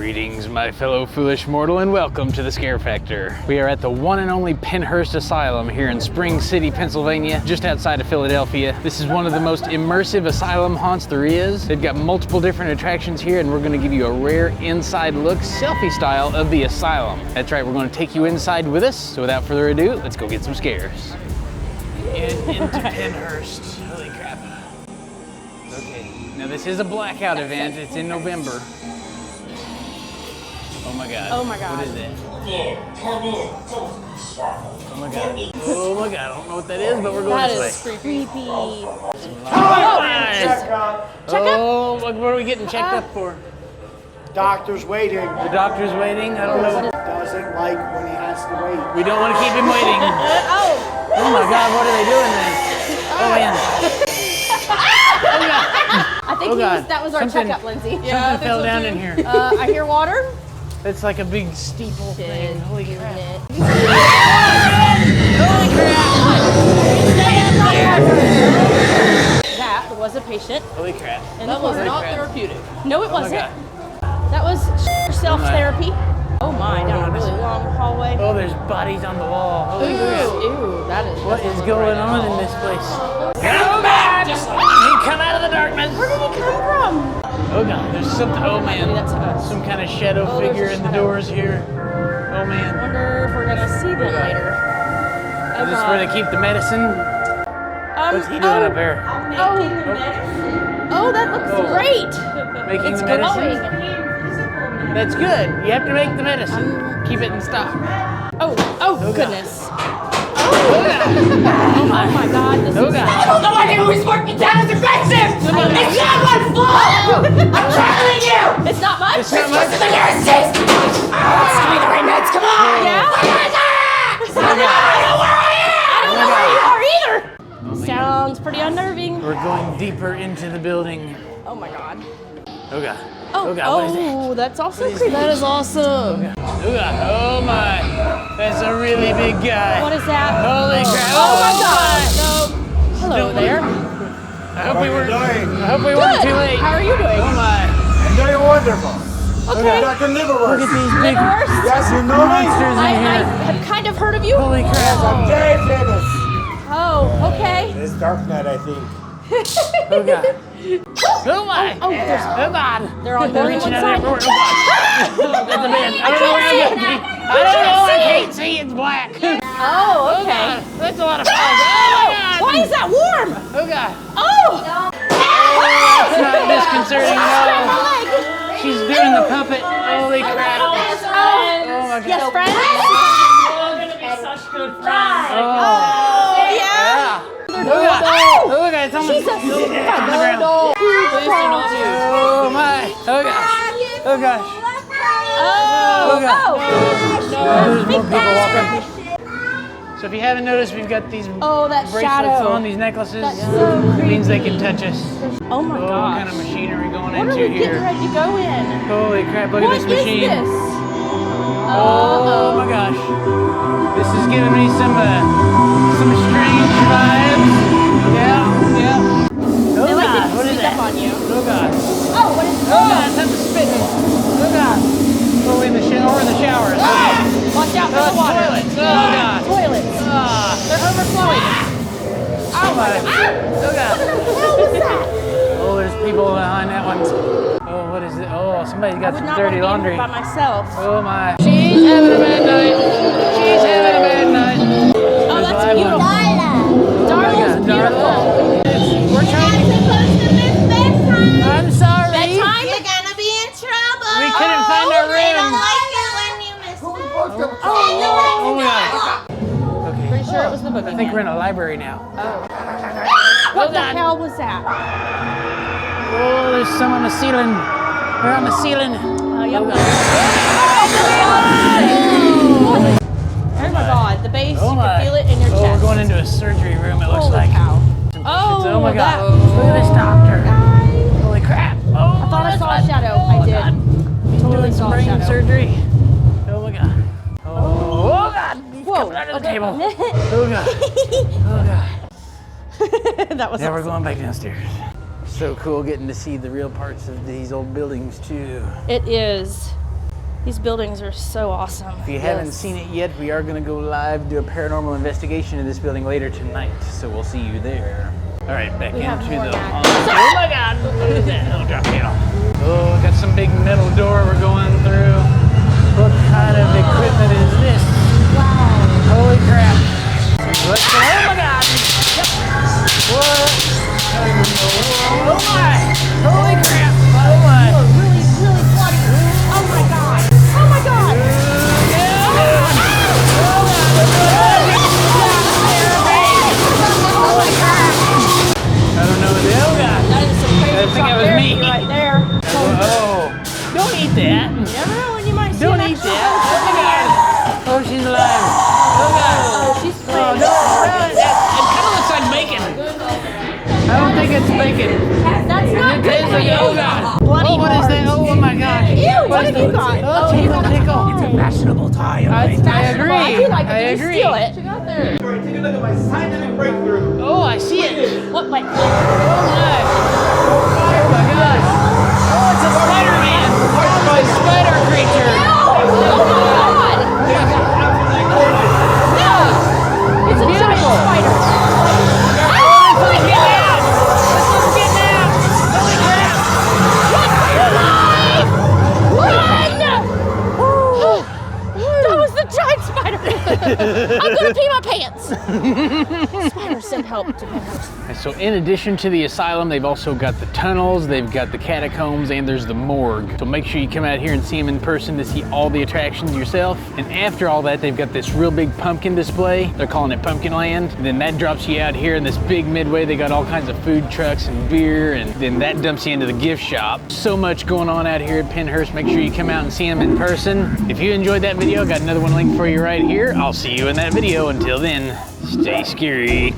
Greetings, my fellow foolish mortal, and welcome to the Scare Factor. We are at the one and only Pennhurst Asylum here in Spring City, Pennsylvania, just outside of Philadelphia. This is one of the most immersive asylum haunts there is. They've got multiple different attractions here, and we're going to give you a rare inside look, selfie style, of the asylum. That's right, we're going to take you inside with us. So without further ado, let's go get some scares. Into Pennhurst. Holy crap. Okay, now this is a blackout event. It's in November. Oh my god. Oh my god. What is it? Oh my god. Oh my god. I don't know what that is, but we're going this way. That is creepy. Check up. Oh, what are we getting checked up for? Doctor's waiting. The doctor's waiting? I don't know. Doesn't like when he has to wait. We don't want to keep him waiting. Oh my god, what are they doing then? Oh man. Oh god. I think that was our checkup, Lindsay. Yeah, something fell down in here. I hear water. It's like a big steeple thing. Holy crap. Holy crap! That was a patient. Holy crap. And that was not therapeutic. No, it wasn't. That was self-therapy. Oh my, down a really long hallway. Oh, there's bodies on the wall. Holy crap. Ew, that is. What is going on in this place? Come back! He come out of the darkness. Where did he come from? Oh god, there's something. Oh man, that's us. Some kind of shadow figure in the doors here. Oh I man. wonder if we're gonna see them later. Is this where they keep the medicine? What's he doing up there? Oh, that looks great. Making It's the medicine? glowing. That's good. You have to make the medicine. Keep it in stock. Oh goodness. Oh my god, this is... I don't know why they always mark me down as aggressive! It's not my fault! I'm telling you! It's not much? It's not much? The nurses! Give me the right meds, come on! Yeah? I don't know where I am! I don't know where you are either! Sounds pretty unnerving. We're going deeper into the building. Oh my god. Oh god. Oh god, what is that? That's also creepy. That is awesome. Oh god. Oh my. That's a really big guy. What is that? Holy crap. Oh my god. No. Hello there. I hope we weren't too late. How are you doing? Oh my. I'm doing wonderful. Okay. Dr. Liverwurst. Look at these big Liverwurst? Yes, you know me? monsters in I here. have kind of heard of you. Holy crap. I'm very famous. Oh, okay. It's Darknet, I think. Oh god. Oh my. Oh, there's... Oh god. They're on They're one reaching out side. there. Oh god. That's a man. I don't know where I'm going. I don't know. I can't see. It's black. Oh, okay. That's a lot of fun. Oh my god. Why is that warm? Oh god. Oh! That's not disconcerting at all. My leg. She's doing the puppet. Holy crap. Oh my god. Yes, friends? Oh Yeah. god. Oh god. It's almost on the ground. Oh my. Oh gosh. Oh gosh. Oh god. There's more people walking. So if you haven't noticed, we've got these that bracelets shadow. on, these necklaces. That's so It creepy. means they can touch us. Oh my What god. kind of machinery going What are into we getting here? ready to go in? Holy crap, look What at is this machine. this? Oh my gosh. This is giving me some strange vibes. Yeah. Oh They like god, to what is sneak up that? on you. Oh god. Oh, what is Oh god, something's spitting. Oh god. Oh, in the showers. Watch out for the water. Toilets. Oh god. Toilets. They're overflowing. Oh my god. Oh god. What the hell was that? Oh, there's people behind that one. Oh, what is it? Oh, somebody's got I would some not dirty want to be in laundry. here by myself. Oh my. She's having a bad night. She's having a bad night. Oh, that's beautiful. Darla's beautiful. We're trying to... I'm sorry. Bedtime? You're gonna be in trouble. We couldn't find our They don't room. like it when you miss them. Oh my god. Okay. Pretty sure it was the I boogeyman. think we're in a library now. What the God. hell was that? Oh, there's some on the ceiling. We're on the ceiling. Yep. Oh, Oh my god, the bass, Oh you my. can feel it in your Oh, chest. we're going into a surgery room, it looks Holy like. cow. Oh my god. that- Look at this doctor. Holy crap. Oh, I thought I saw a shadow. Oh, I did. God. He's Totally doing saw some a brain shadow. surgery. Oh my god. Oh god. He's Whoa. coming under the Okay. table. Oh god. Oh god. That was Now we're awesome. going back downstairs. So cool getting to see the real parts of these old buildings too. It is. These buildings are so awesome. If you haven't seen it yet, we are going to go live, do a paranormal investigation in this building later tonight. So we'll see you there. All right, back have into more the... magnets. Oh my God, what is that? Oh, drop down. Oh, got some big metal door we're going through. What kind of equipment is this? Wow. Holy crap. Let's go. Oh my God. Yep. What? Oh my. Holy crap. Oh my. Really, really bloody. Oh my God. Oh my God. I don't know what the hell got. That is some crazy I think it was therapy me. right there. Oh. Don't eat that. You never know when you might see Don't an eat actual that. ghost. Oh my God. Oh, she's alive. Oh God. Oh, she's Oh, playing. no. It kind of looks like bacon. I don't think it's bacon. That's not It tastes like, oh God. Bloody Oh, what is that? hearts. Oh my gosh. Ew, what have you got? Oh, table tickle. fashionable tie. I agree. I do like it. I Did you agree. steal it? Take a look at my scientific breakthrough. Oh, I see it. What? Wait. Oh my. Oh my gosh. Oh, it's a Spider-Man. It's a spider creature. Oh my God. No. It's a giant spider. Let's get down. Let's get down. Holy crap. Run! That was the giant spider. I'm gonna pee my pants. Spider, send help to Pennhurst. So in addition to the asylum, they've also got the tunnels, they've got the catacombs, and there's the morgue. So make sure you come out here and see them in person to see all the attractions yourself. And after all that, they've got this real big pumpkin display. They're calling it Pumpkin Land. Then that drops you out here in this big midway. They got all kinds of food trucks and beer, and then that dumps you into the gift shop. So much going on out here at Pennhurst. Make sure you come out and see them in person. If you enjoyed that video, I got another one linked for you right here. I'll see you in that video. Until then, stay scary.